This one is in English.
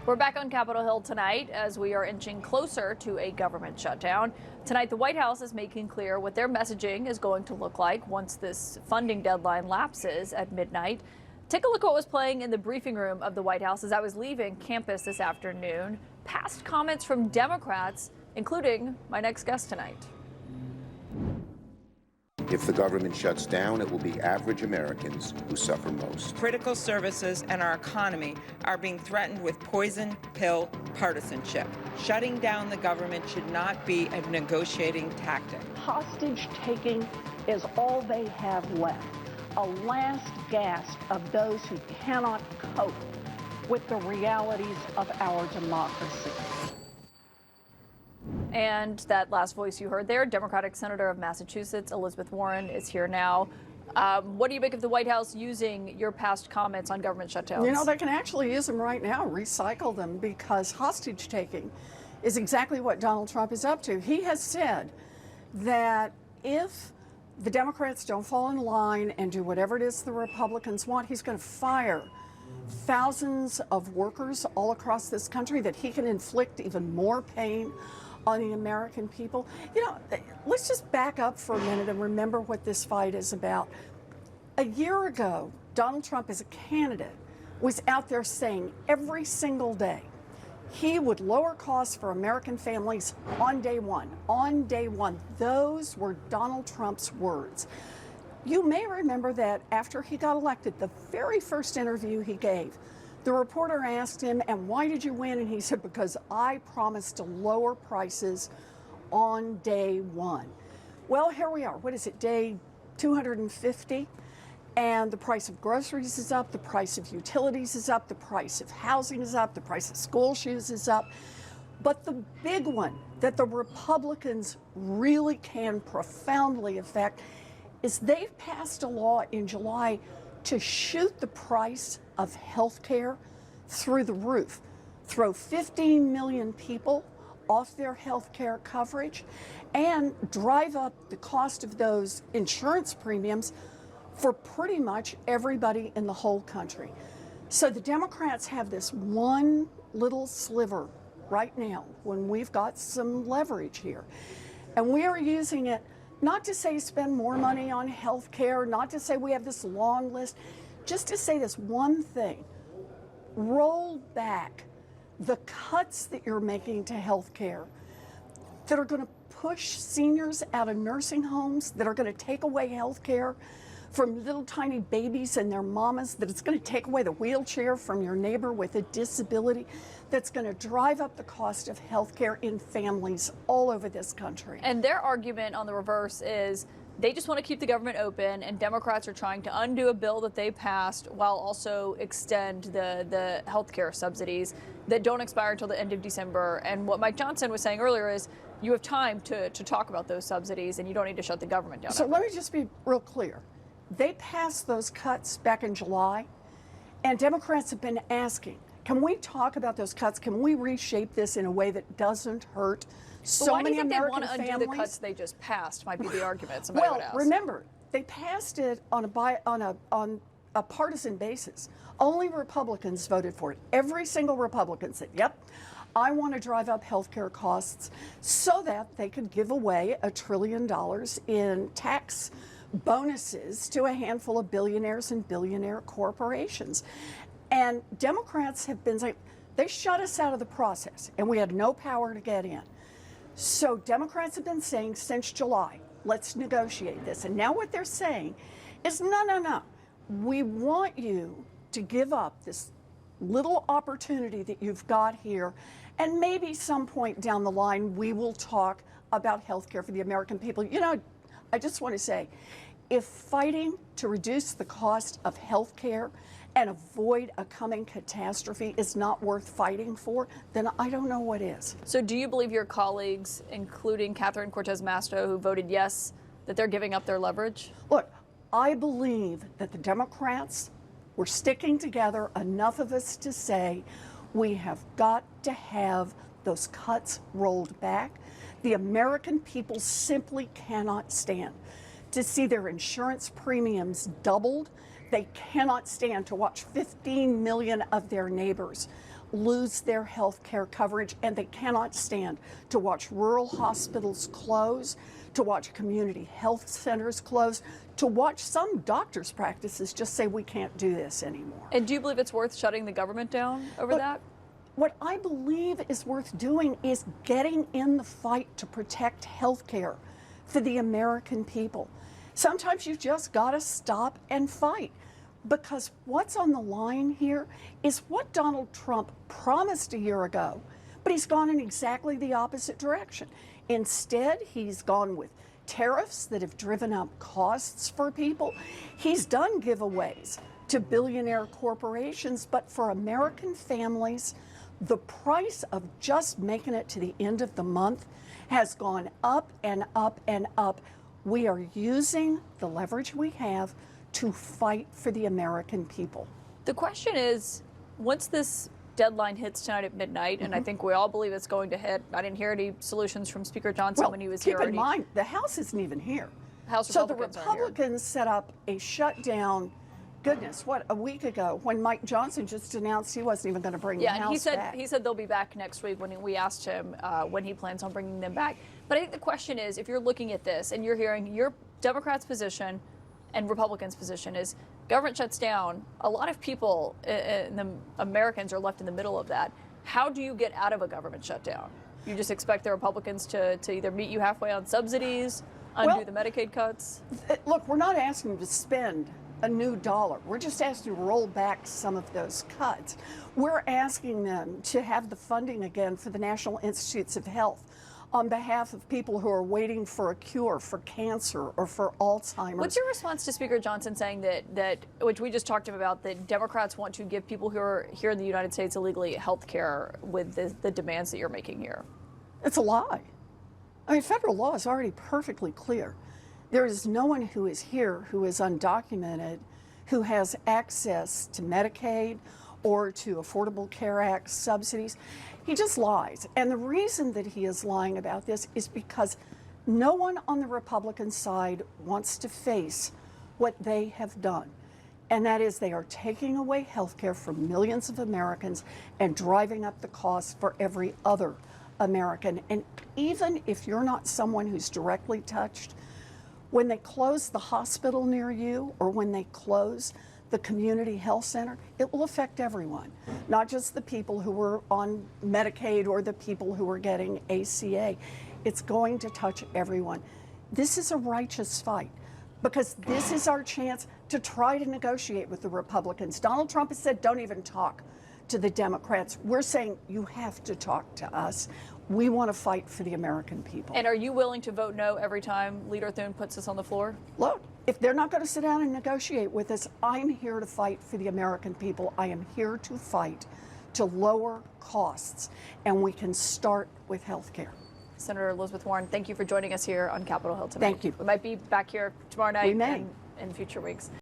We're back on Capitol Hill tonight as we are inching closer to a government shutdown. Tonight, the White House is making clear what their messaging is going to look like once this funding deadline lapses at midnight. Take a look at what was playing in the briefing room of the White House as I was leaving campus this afternoon. Past comments from Democrats, including my next guest tonight. If the government shuts down, it will be average Americans who suffer most. Critical services and our economy are being threatened with poison pill partisanship. Shutting down the government should not be a negotiating tactic. Hostage taking is all they have left, a last gasp of those who cannot cope with the realities of our democracy. And that last voice you heard there, Democratic Senator of Massachusetts, Elizabeth Warren, is here now. What do you make of the White House using your past comments on government shutdowns? You know, they can actually use them right now, recycle them, because hostage taking is exactly what Donald Trump is up to. He has said that if the Democrats don't fall in line and do whatever it is the Republicans want, he's going to fire thousands of workers all across this country, that he can inflict even more pain on the American people. You know, let's just back up for a minute and remember what this fight is about. A year ago, Donald Trump as a candidate was out there saying every single day he would lower costs for American families on day one. On day one. Those were Donald Trump's words. You may remember that after he got elected, the very first interview he gave, the reporter asked him, "And why did you win?" And he said, "Because I promised to lower prices on day one." Well, here we are. What is it, day 250? And the price of groceries is up, the price of utilities is up, the price of housing is up, the price of school shoes is up. But the big one that the Republicans really can profoundly affect is they've passed a law in July to shoot the price of health care through the roof, throw 15 million people off their health care coverage, and drive up the cost of those insurance premiums for pretty much everybody in the whole country. So the Democrats have this one little sliver right now when we've got some leverage here. And we are using it not to say spend more money on health care, not to say we have this long list, just to say this one thing: roll back the cuts that you're making to health care that are going to push seniors out of nursing homes, that are going to take away health care from little tiny babies and their mamas, that it's going to take away the wheelchair from your neighbor with a disability, that's going to drive up the cost of health care in families all over this country. And their argument on the reverse is they just want to keep the government open, and Democrats are trying to undo a bill that they passed while also extend the health care subsidies that don't expire until the end of December. And what Mike Johnson was saying earlier is you have time to talk about those subsidies, and you don't need to shut the government down. So let me just be real clear. They passed those cuts back in July, and Democrats have been asking, can we talk about those cuts? Can we reshape this in a way that doesn't hurt so many American families? Why do you think they want to undo the cuts they just passed, might be the argument somebody well, would ask. Remember, they passed it on a partisan basis. Only Republicans voted for it. Every single Republican said, yep, I want to drive up health care costs so that they could give away $1 trillion in tax bonuses to a handful of billionaires and billionaire corporations. And Democrats have been saying, they shut us out of the process and we had no power to get in. So Democrats have been saying since July, let's negotiate this. And now what they're saying is, no. We want you to give up this little opportunity that you've got here, and maybe some point down the line we will talk about health care for the American people. You know, I just want to say, if fighting to reduce the cost of health care and avoid a coming catastrophe is not worth fighting for, then I don't know what is. So do you believe your colleagues, including Catherine Cortez Masto, who voted yes, that they're giving up their leverage? Look, I believe that the Democrats were sticking together, enough of us to say we have got to have those cuts rolled back. The American people simply cannot stand to see their insurance premiums doubled, They cannot stand to watch 15 million of their neighbors lose their health care coverage, and they cannot stand to watch rural hospitals close, to watch community health centers close, to watch some doctors' practices just say we can't do this anymore. And do you believe it's worth shutting the government down over that? What I believe is worth doing is getting in the fight to protect health care for the American people. Sometimes you just got to stop and fight, because what's on the line here is what Donald Trump promised a year ago, but he's gone in exactly the opposite direction. Instead, he's gone with tariffs that have driven up costs for people. He's done giveaways to billionaire corporations, but for American families, the price of just making it to the end of the month has gone up and up and up. We are using the leverage we have to fight for the American people. The question is, once this deadline hits tonight at midnight, and I think we all believe it's going to hit. I didn't hear any solutions from Speaker Johnson when he was here. Keep in mind, the House isn't even here. So the Republicans set up a shutdown, goodness, what, a week ago, when Mike Johnson just announced he wasn't even going to bring the House back. He said they'll be back next week when we asked him when he plans on bringing them back. But I think the question is, if you're looking at this and you're hearing your Democrats' position and Republicans' position is government shuts down, a lot of people, the Americans, are left in the middle of that. How do you get out of a government shutdown? You just expect the Republicans to either meet you halfway on subsidies, undo the Medicaid cuts? Look, we're not asking them to spend a new dollar. We're just asking to roll back some of those cuts. We're asking them to have the funding again for the National Institutes of Health on behalf of people who are waiting for a cure for cancer or for Alzheimer's. What's your response to Speaker Johnson saying that which we just talked about, that Democrats want to give people who are here in the United States illegally health care with the demands that you're making here? It's a lie. I mean, federal law is already perfectly clear. There is no one who is here who is undocumented, who has access to Medicaid or to Affordable Care Act subsidies. He just lies. And the reason that he is lying about this is because no one on the Republican side wants to face what they have done. And that is, they are taking away health care from millions of Americans and driving up the cost for every other American. And even if you're not someone who's directly touched, when they close the hospital near you or when they close the community health center, it will affect everyone, not just the people who were on Medicaid or the people who are getting ACA. It's going to touch everyone. This is a righteous fight, because this is our chance to try to negotiate with the Republicans. Donald Trump has said, don't even talk to the Democrats. We're saying, you have to talk to us. We want to fight for the American people. And are you willing to vote no every time Leader Thune puts this on the floor? Look, if they're not going to sit down and negotiate with us, I'm here to fight for the American people. I am here to fight to lower costs, and we can start with health care. Senator Elizabeth Warren, thank you for joining us here on Capitol Hill tonight. Thank you. We might be back here tomorrow night We may. and in future weeks.